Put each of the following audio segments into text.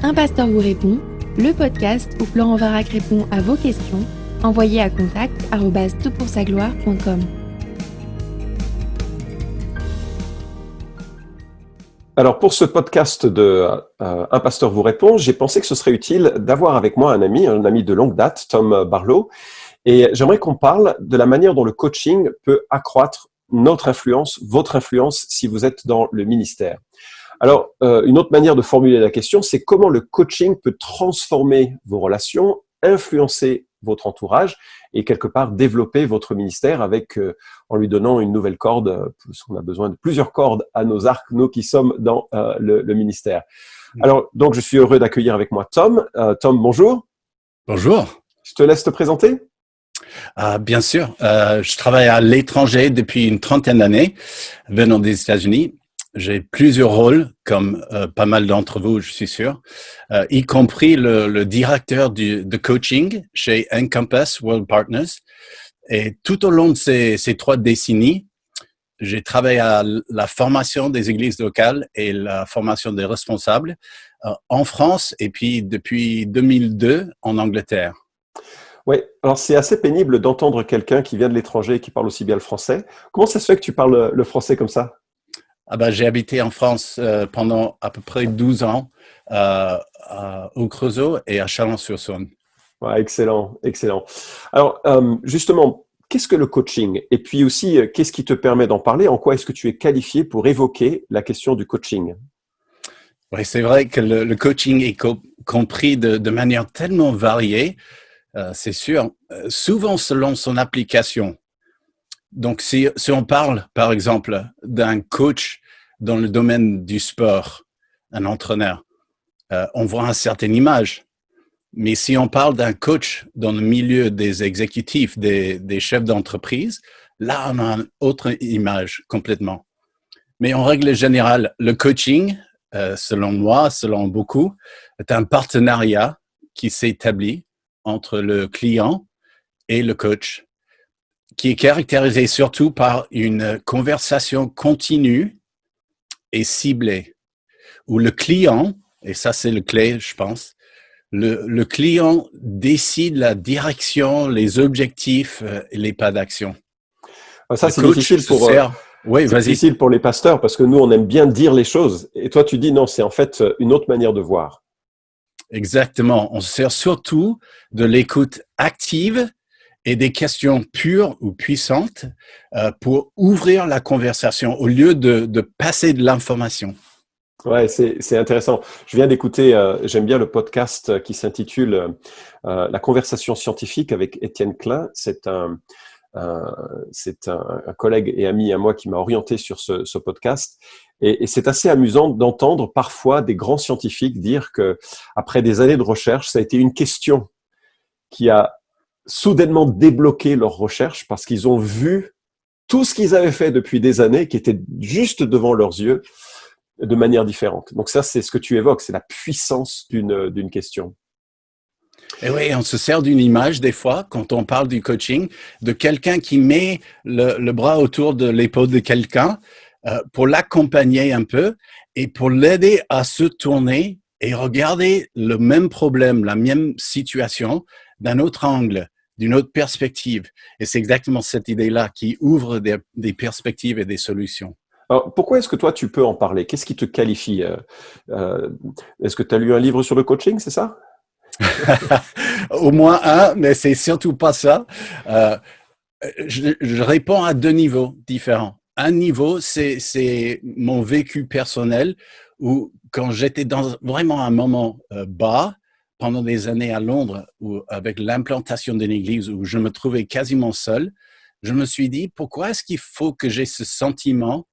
Un pasteur vous répond, le podcast où Florent Varac répond à vos questions, envoyez à contact@toutpoursagloire.com. Alors pour ce podcast de Un pasteur vous répond, j'ai pensé que ce serait utile d'avoir avec moi un ami de longue date, Tom Barlow, et j'aimerais qu'on parle de la manière dont le coaching peut accroître notre influence, votre influence si vous êtes dans le ministère. Alors, une autre manière de formuler la question, c'est comment le coaching peut transformer vos relations, influencer votre entourage et quelque part développer votre ministère en lui donnant une nouvelle corde, parce qu'on a besoin de plusieurs cordes à nos arcs, nous qui sommes dans le ministère. Alors, donc, je suis heureux d'accueillir avec moi Tom. Tom, bonjour. Bonjour. Je te laisse te présenter. Bien sûr. Je travaille à l'étranger depuis une trentaine d'années, venant des États-Unis. J'ai plusieurs rôles, comme pas mal d'entre vous, je suis sûr, y compris le directeur de coaching chez Encompass World Partners. Et tout au long de ces 3 décennies, j'ai travaillé à la formation des églises locales et la formation des responsables en France et puis depuis 2002 en Angleterre. Oui, alors c'est assez pénible d'entendre quelqu'un qui vient de l'étranger et qui parle aussi bien le français. Comment ça se fait que tu parles le français comme ça? J'ai habité en France pendant à peu près 12 ans au Creusot et à Chalon-sur-Saône. Ouais, excellent, excellent. Alors, justement, qu'est-ce que le coaching? Et puis aussi, qu'est-ce qui te permet d'en parler? En quoi est-ce que tu es qualifié pour évoquer la question du coaching? Oui, c'est vrai que le coaching est compris de manière tellement variée, c'est sûr, souvent selon son application. Donc, si on parle, par exemple, d'un coach dans le domaine du sport, un entraîneur, on voit une certaine image. Mais si on parle d'un coach dans le milieu des exécutifs, des chefs d'entreprise, là, on a une autre image complètement. Mais en règle générale, le coaching, selon moi, selon beaucoup, est un partenariat qui s'établit entre le client et le coach, qui est caractérisé surtout par une conversation continue et ciblée, où le client, et ça c'est le clé, je pense, le client décide la direction, les objectifs et les pas d'action. Ça, c'est difficile difficile pour les pasteurs parce que nous, on aime bien dire les choses. Et toi, tu dis non, c'est en fait une autre manière de voir. Exactement. On se sert surtout de l'écoute active et des questions pures ou puissantes pour ouvrir la conversation au lieu de passer de l'information. Ouais, c'est intéressant. Je viens d'écouter, j'aime bien le podcast qui s'intitule La conversation scientifique avec Étienne Klein. C'est un collègue et ami à moi qui m'a orienté sur ce podcast. Et c'est assez amusant d'entendre parfois des grands scientifiques dire que après des années de recherche, ça a été une question qui a soudainement débloqué leur recherche parce qu'ils ont vu tout ce qu'ils avaient fait depuis des années qui était juste devant leurs yeux de manière différente. Donc ça, c'est ce que tu évoques, c'est la puissance d'une question. Et oui, on se sert d'une image des fois, quand on parle du coaching, de quelqu'un qui met le bras autour de l'épaule de quelqu'un pour l'accompagner un peu et pour l'aider à se tourner et regarder le même problème, la même situation d'un autre angle, d'une autre perspective. Et c'est exactement cette idée-là qui ouvre des perspectives et des solutions. Alors, pourquoi est-ce que toi, tu peux en parler? Qu'est-ce qui te qualifie? Est-ce que tu as lu un livre sur le coaching, c'est ça? Au moins un, mais c'est surtout pas ça. Je réponds à 2 niveaux différents. Un niveau, c'est mon vécu personnel où quand j'étais dans vraiment un moment bas, pendant des années à Londres, avec l'implantation d'une église où je me trouvais quasiment seul, je me suis dit, pourquoi est-ce qu'il faut que j'ai ce sentiment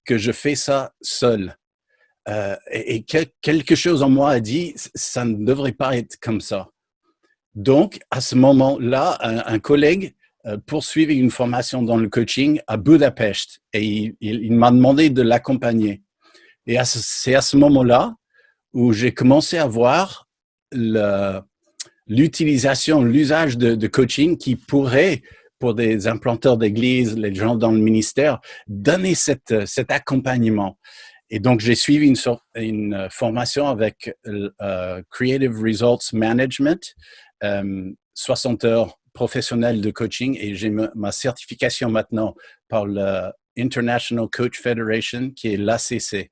que je fais ça seul? Et quelque chose en moi a dit, ça ne devrait pas être comme ça. Donc, à ce moment-là, un collègue poursuivait une formation dans le coaching à Budapest et il m'a demandé de l'accompagner. Et c'est à ce moment-là où j'ai commencé à voir l'usage de coaching qui pourrait, pour des implanteurs d'église, les gens dans le ministère, donner cet accompagnement. Et donc, j'ai suivi une formation avec Creative Results Management, 60 heures professionnelles de coaching, et j'ai ma certification maintenant par le International Coach Federation, qui est l'ACC.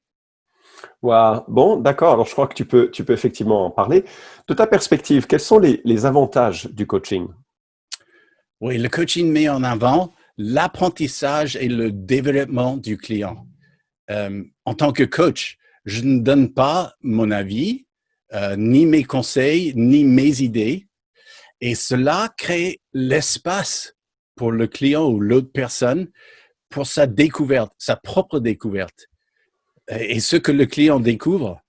Wow. Bon, d'accord. Alors, je crois que tu peux effectivement en parler. De ta perspective, quels sont les avantages du coaching? Oui, le coaching met en avant l'apprentissage et le développement du client. En tant que coach, je ne donne pas mon avis, ni mes conseils, ni mes idées. Et cela crée l'espace pour le client ou l'autre personne pour sa découverte, sa propre découverte. Et ce que le client découvre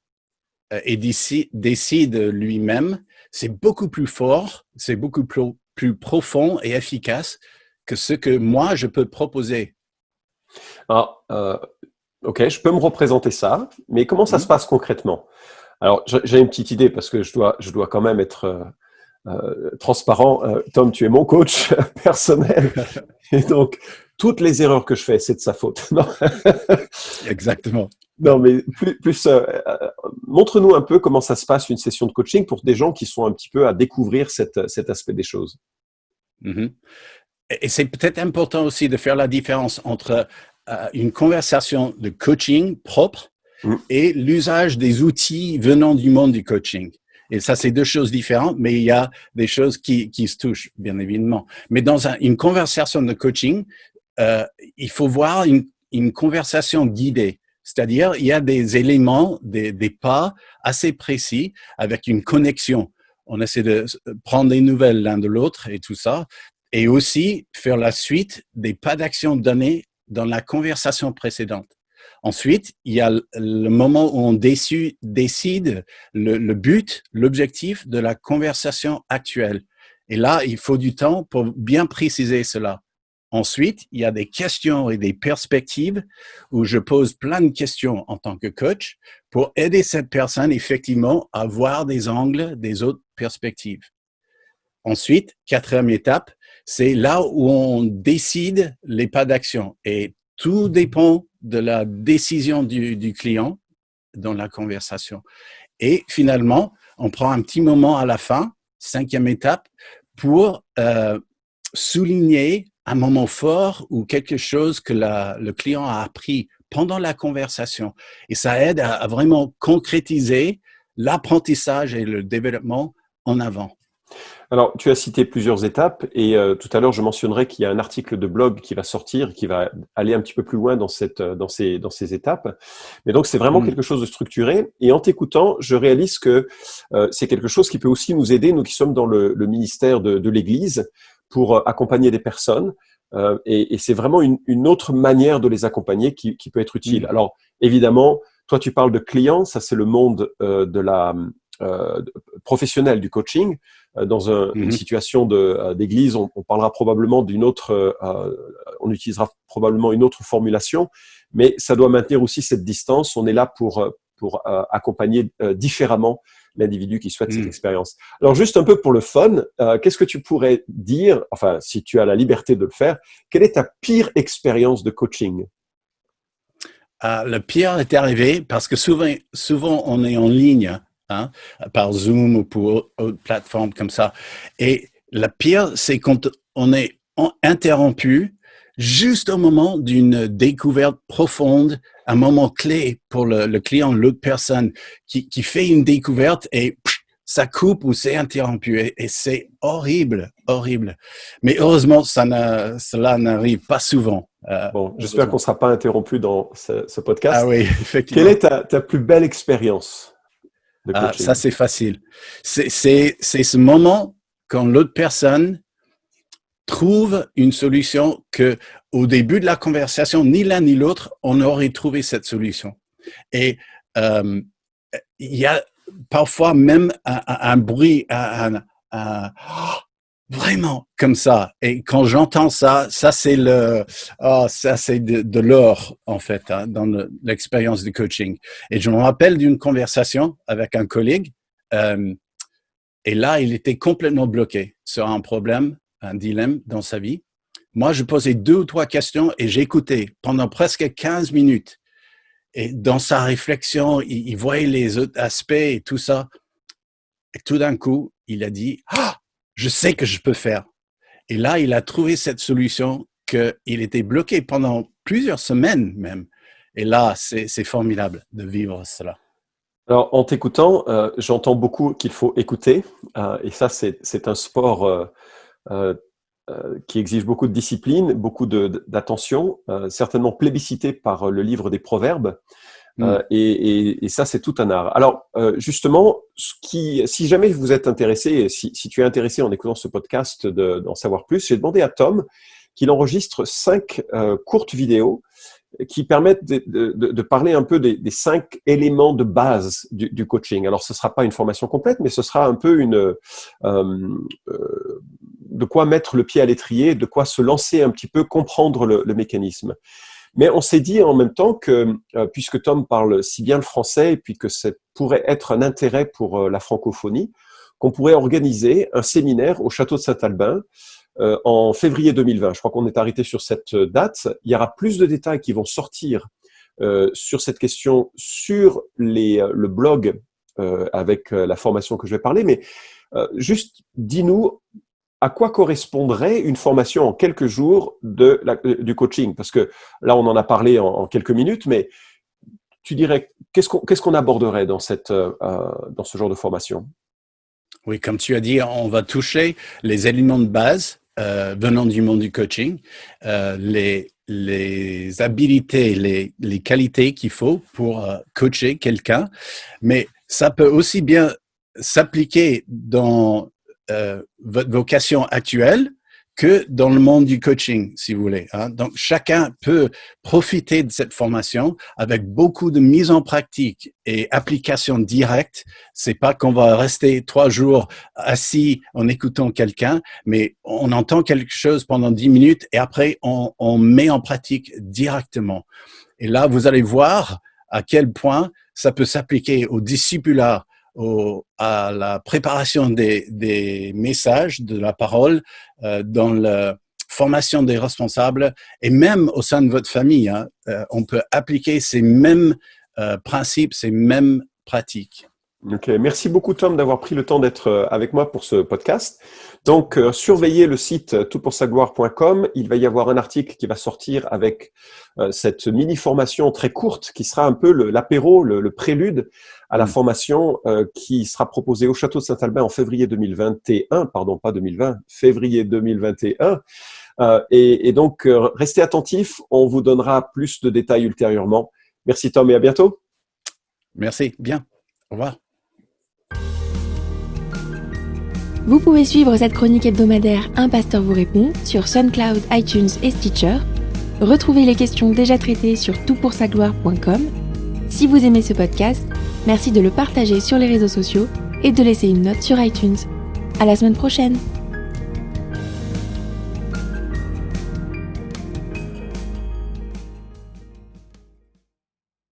et décide lui-même, c'est beaucoup plus fort, c'est beaucoup plus profond et efficace que ce que moi, je peux proposer. Alors, ok, je peux me représenter ça, mais comment ça se passe concrètement? Alors, j'ai une petite idée parce que je dois quand même être transparent. Tom, tu es mon coach personnel. Et donc, toutes les erreurs que je fais, c'est de sa faute. Non, Exactement. non mais montre-nous un peu comment ça se passe une session de coaching pour des gens qui sont un petit peu à découvrir cet aspect des choses. Mm-hmm. Et c'est peut-être important aussi de faire la différence entre une conversation de coaching propre et l'usage des outils venant du monde du coaching. Et ça, c'est deux choses différentes, mais il y a des choses qui se touchent, bien évidemment. Mais dans une conversation de coaching, il faut voir une conversation guidée. C'est-à-dire, il y a des éléments, des pas assez précis avec une connexion. On essaie de prendre des nouvelles l'un de l'autre et tout ça. Et aussi faire la suite des pas d'action donnés dans la conversation précédente. Ensuite, il y a le moment où on décide le but, l'objectif de la conversation actuelle. Et là, il faut du temps pour bien préciser cela. Ensuite, il y a des questions et des perspectives où je pose plein de questions en tant que coach pour aider cette personne effectivement à voir des angles, des autres perspectives. Ensuite, quatrième étape, c'est là où on décide les pas d'action. Et tout dépend de la décision du client dans la conversation. Et finalement, on prend un petit moment à la fin, cinquième étape, pour souligner un moment fort ou quelque chose que le client a appris pendant la conversation. Et ça aide à vraiment concrétiser l'apprentissage et le développement en avant. Alors, tu as cité plusieurs étapes et tout à l'heure, je mentionnerai qu'il y a un article de blog qui va sortir, qui va aller un petit peu plus loin dans ces étapes. Mais donc, c'est vraiment quelque chose de structuré. Et en t'écoutant, je réalise que c'est quelque chose qui peut aussi nous aider, nous qui sommes dans le ministère de l'Église, pour accompagner des personnes. Et c'est vraiment une autre manière de les accompagner qui peut être utile. Alors, évidemment, toi, tu parles de clients, ça c'est le monde de la professionnel du coaching. Dans une situation d'église, on parlera probablement d'une autre, on utilisera probablement une autre formulation, mais ça doit maintenir aussi cette distance. On est là pour accompagner différemment l'individu qui souhaite cette expérience. Alors, juste un peu pour le fun, qu'est-ce que tu pourrais dire, enfin, si tu as la liberté de le faire, quelle est ta pire expérience de coaching? Le pire est arrivé parce que souvent on est en ligne, hein, par Zoom ou pour autre plateforme comme ça. Et le pire, c'est quand on est interrompu juste au moment d'une découverte profonde, un moment clé pour le client, l'autre personne qui fait une découverte et ça coupe ou c'est interrompu. Et c'est horrible, horrible. Mais heureusement, cela n'arrive pas souvent. Bon, j'espère qu'on ne sera pas interrompu dans ce podcast. Ah oui, effectivement. Quelle est ta plus belle expérience de coaching? Ça, c'est facile. C'est ce moment quand l'autre personne trouve une solution que, au début de la conversation, ni l'un ni l'autre, on aurait trouvé cette solution. Et il y a parfois même un bruit, vraiment comme ça. Et quand j'entends ça, c'est de l'or en fait, hein, dans l'expérience de coaching. Et je me rappelle d'une conversation avec un collègue. Et là, il était complètement bloqué sur un problème, un dilemme dans sa vie. Moi, je posais 2 ou 3 questions et j'écoutais pendant presque 15 minutes. Et dans sa réflexion, il voyait les autres aspects et tout ça. Et tout d'un coup, il a dit « Ah, je sais que je peux faire ». Et là, il a trouvé cette solution qu'il était bloqué pendant plusieurs semaines même. Et là, c'est formidable de vivre cela. Alors, en t'écoutant, j'entends beaucoup qu'il faut écouter. Et ça, c'est un sport qui exige beaucoup de discipline, beaucoup d'attention, certainement plébiscité par le livre des Proverbes. Et ça, c'est tout un art. Alors, justement, si jamais vous êtes intéressé, si tu es intéressé en écoutant ce podcast d'en savoir plus, j'ai demandé à Tom qu'il enregistre 5 courtes vidéos qui permettent de parler un peu des 5 éléments de base du coaching. Alors, ce ne sera pas une formation complète, mais ce sera un peu de quoi mettre le pied à l'étrier, de quoi se lancer un petit peu, comprendre le mécanisme. Mais on s'est dit en même temps que, puisque Tom parle si bien le français et puis que ça pourrait être un intérêt pour la francophonie, qu'on pourrait organiser un séminaire au château de Saint-Albin en février 2020. Je crois qu'on est arrêté sur cette date. Il y aura plus de détails qui vont sortir sur cette question sur le blog avec la formation que je vais parler. Mais juste dis-nous à quoi correspondrait une formation en quelques jours du coaching? Parce que là, on en a parlé en quelques minutes, mais tu dirais, qu'est-ce qu'on aborderait dans ce genre de formation? Oui, comme tu as dit, on va toucher les éléments de base venant du monde du coaching, les habilités, les qualités qu'il faut pour coacher quelqu'un, mais ça peut aussi bien s'appliquer dans votre vocation actuelle que dans le monde du coaching, si vous voulez. Hein. Donc, chacun peut profiter de cette formation avec beaucoup de mise en pratique et application directe. C'est pas qu'on va rester 3 jours assis en écoutant quelqu'un, mais on entend quelque chose pendant 10 minutes et après, on met en pratique directement. Et là, vous allez voir à quel point ça peut s'appliquer au discipulat, à la préparation des messages, de la parole, dans la formation des responsables et même au sein de votre famille. Hein, on peut appliquer ces mêmes principes, ces mêmes pratiques. Ok, merci beaucoup Tom d'avoir pris le temps d'être avec moi pour ce podcast. Donc, surveillez le site toutpoursagloire.com. Il va y avoir un article qui va sortir avec cette mini-formation très courte qui sera un peu l'apéro, le prélude à la formation qui sera proposée au Château de Saint-Albin en février 2021, pardon, pas 2020, février 2021. Et donc, restez attentifs, on vous donnera plus de détails ultérieurement. Merci Tom et à bientôt. Merci, bien. Au revoir. Vous pouvez suivre cette chronique hebdomadaire Un pasteur vous répond sur SoundCloud, iTunes et Stitcher. Retrouvez les questions déjà traitées sur toutpoursagloire.com. Si vous aimez ce podcast, merci de le partager sur les réseaux sociaux et de laisser une note sur iTunes. À la semaine prochaine!